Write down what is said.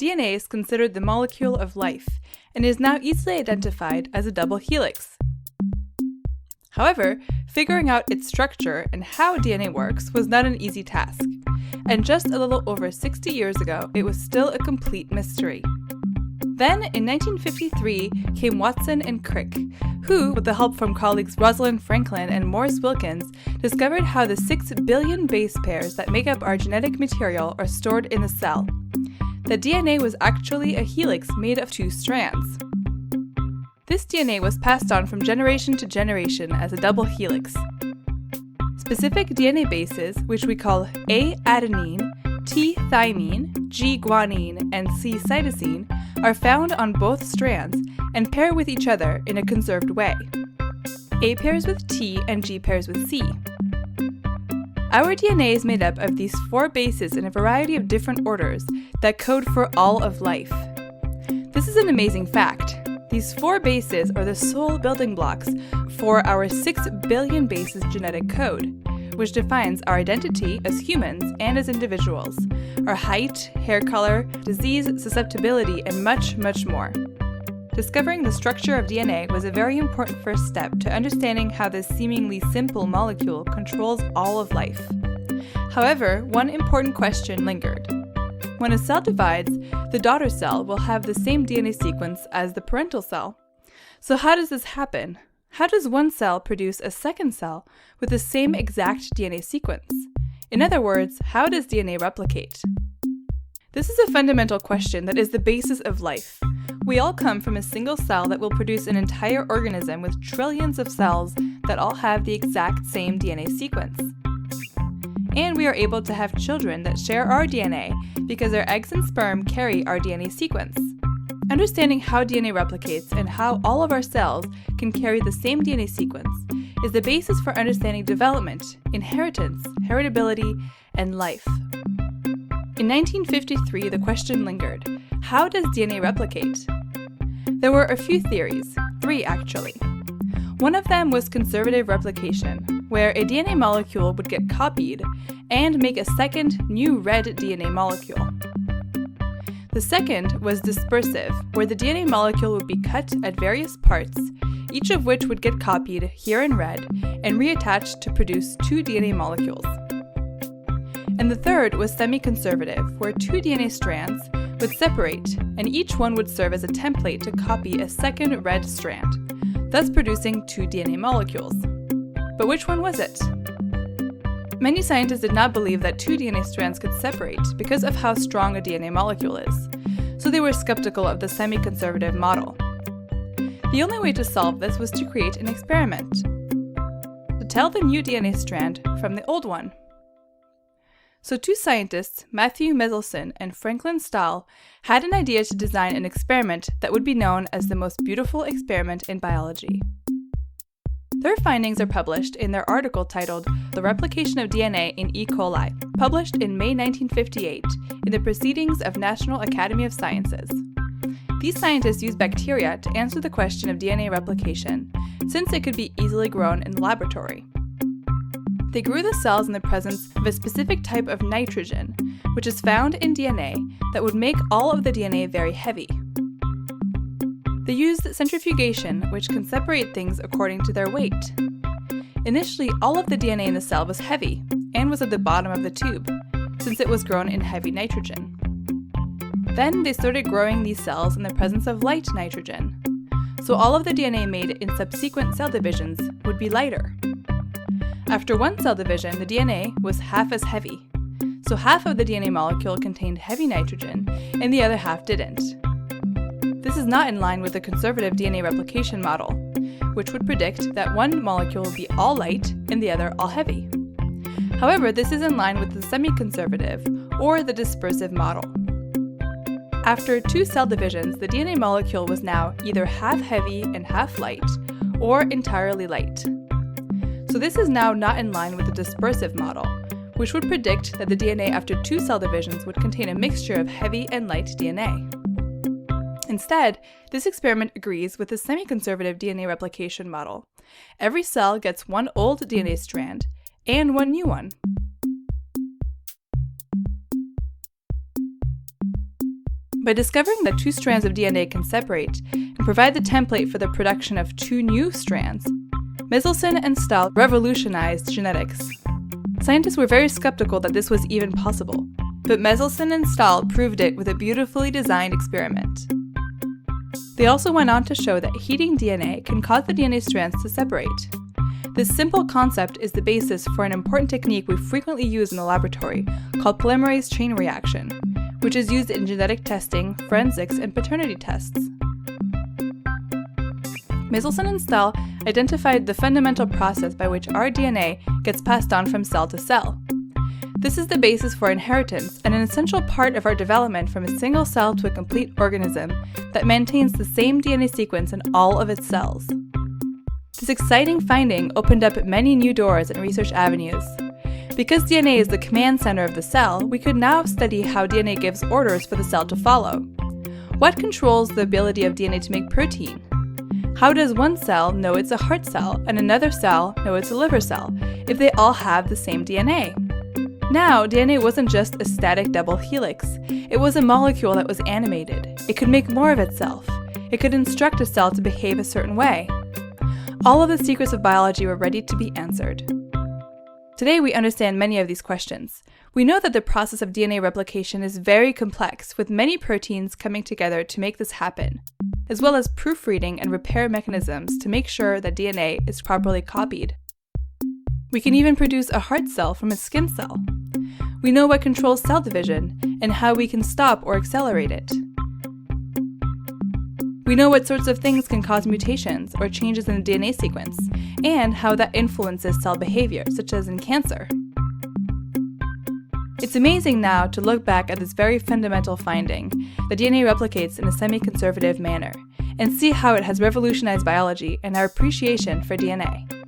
DNA is considered the molecule of life and is now easily identified as a double helix. However, figuring out its structure and how DNA works was not an easy task, and just a little over 60 years ago, it was still a complete mystery. Then, in 1953, came Watson and Crick, who, with the help from colleagues Rosalind Franklin and Morris Wilkins, discovered how the 6 billion base pairs that make up our genetic material are stored in the cell. The DNA was actually a helix made of 2 strands. This DNA was passed on from generation to generation as a double helix. Specific DNA bases, which we call A-adenine, T-thymine, G-guanine, and C-cytosine, are found on both strands and pair with each other in a conserved way. A pairs with T and G pairs with C. Our DNA is made up of these 4 bases in a variety of different orders that code for all of life. This is an amazing fact. These 4 bases are the sole building blocks for our 6 billion bases genetic code, which defines our identity as humans and as individuals, our height, hair color, disease susceptibility, and much, much more. Discovering the structure of DNA was a very important first step to understanding how this seemingly simple molecule controls all of life. However, one important question lingered. When a cell divides, the daughter cell will have the same DNA sequence as the parental cell. So how does this happen? How does one cell produce a second cell with the same exact DNA sequence? In other words, how does DNA replicate? This is a fundamental question that is the basis of life. We all come from a single cell that will produce an entire organism with trillions of cells that all have the exact same DNA sequence. And we are able to have children that share our DNA because our eggs and sperm carry our DNA sequence. Understanding how DNA replicates and how all of our cells can carry the same DNA sequence is the basis for understanding development, inheritance, heritability, and life. In 1953, the question lingered, how does DNA replicate? There were a few theories, 3 actually. One of them was conservative replication, where a DNA molecule would get copied and make a second, new red DNA molecule. The second was dispersive, where the DNA molecule would be cut at various parts, each of which would get copied here in red and reattached to produce 2 DNA molecules. And the third was semi-conservative, where 2 DNA strands would separate, and each one would serve as a template to copy a second red strand, thus producing 2 DNA molecules. But which one was it? Many scientists did not believe that 2 DNA strands could separate because of how strong a DNA molecule is, so they were skeptical of the semi-conservative model. The only way to solve this was to create an experiment, to tell the new DNA strand from the old one. So 2 scientists, Matthew Meselson and Franklin Stahl, had an idea to design an experiment that would be known as the most beautiful experiment in biology. Their findings are published in their article titled The Replication of DNA in E. coli, published in May 1958 in the Proceedings of National Academy of Sciences. These scientists used bacteria to answer the question of DNA replication, since it could be easily grown in the laboratory. They grew the cells in the presence of a specific type of nitrogen, which is found in DNA that would make all of the DNA very heavy. They used centrifugation, which can separate things according to their weight. Initially, all of the DNA in the cell was heavy and was at the bottom of the tube, since it was grown in heavy nitrogen. Then they started growing these cells in the presence of light nitrogen, so all of the DNA made in subsequent cell divisions would be lighter. After one cell division, the DNA was half as heavy, so half of the DNA molecule contained heavy nitrogen and the other half didn't. This is not in line with the conservative DNA replication model, which would predict that one molecule would be all light and the other all heavy. However, this is in line with the semi-conservative or the dispersive model. After 2 cell divisions, the DNA molecule was now either half heavy and half light, or entirely light. So this is now not in line with the dispersive model, which would predict that the DNA after 2 cell divisions would contain a mixture of heavy and light DNA. Instead, this experiment agrees with the semi-conservative DNA replication model. Every cell gets one old DNA strand and one new one. By discovering that two strands of DNA can separate and provide the template for the production of two new strands, Meselson and Stahl revolutionized genetics. Scientists were very skeptical that this was even possible, but Meselson and Stahl proved it with a beautifully designed experiment. They also went on to show that heating DNA can cause the DNA strands to separate. This simple concept is the basis for an important technique we frequently use in the laboratory called polymerase chain reaction, which is used in genetic testing, forensics, and paternity tests. Meselson and Stahl identified the fundamental process by which our DNA gets passed on from cell to cell. This is the basis for inheritance and an essential part of our development from a single cell to a complete organism that maintains the same DNA sequence in all of its cells. This exciting finding opened up many new doors and research avenues. Because DNA is the command center of the cell, we could now study how DNA gives orders for the cell to follow. What controls the ability of DNA to make protein? How does one cell know it's a heart cell and another cell know it's a liver cell if they all have the same DNA? Now, DNA wasn't just a static double helix. It was a molecule that was animated. It could make more of itself. It could instruct a cell to behave a certain way. All of the secrets of biology were ready to be answered. Today we understand many of these questions. We know that the process of DNA replication is very complex, with many proteins coming together to make this happen, as well as proofreading and repair mechanisms to make sure that DNA is properly copied. We can even produce a heart cell from a skin cell. We know what controls cell division and how we can stop or accelerate it. We know what sorts of things can cause mutations or changes in the DNA sequence, and how that influences cell behavior, such as in cancer. It's amazing now to look back at this very fundamental finding, that DNA replicates in a semi-conservative manner, and see how it has revolutionized biology and our appreciation for DNA.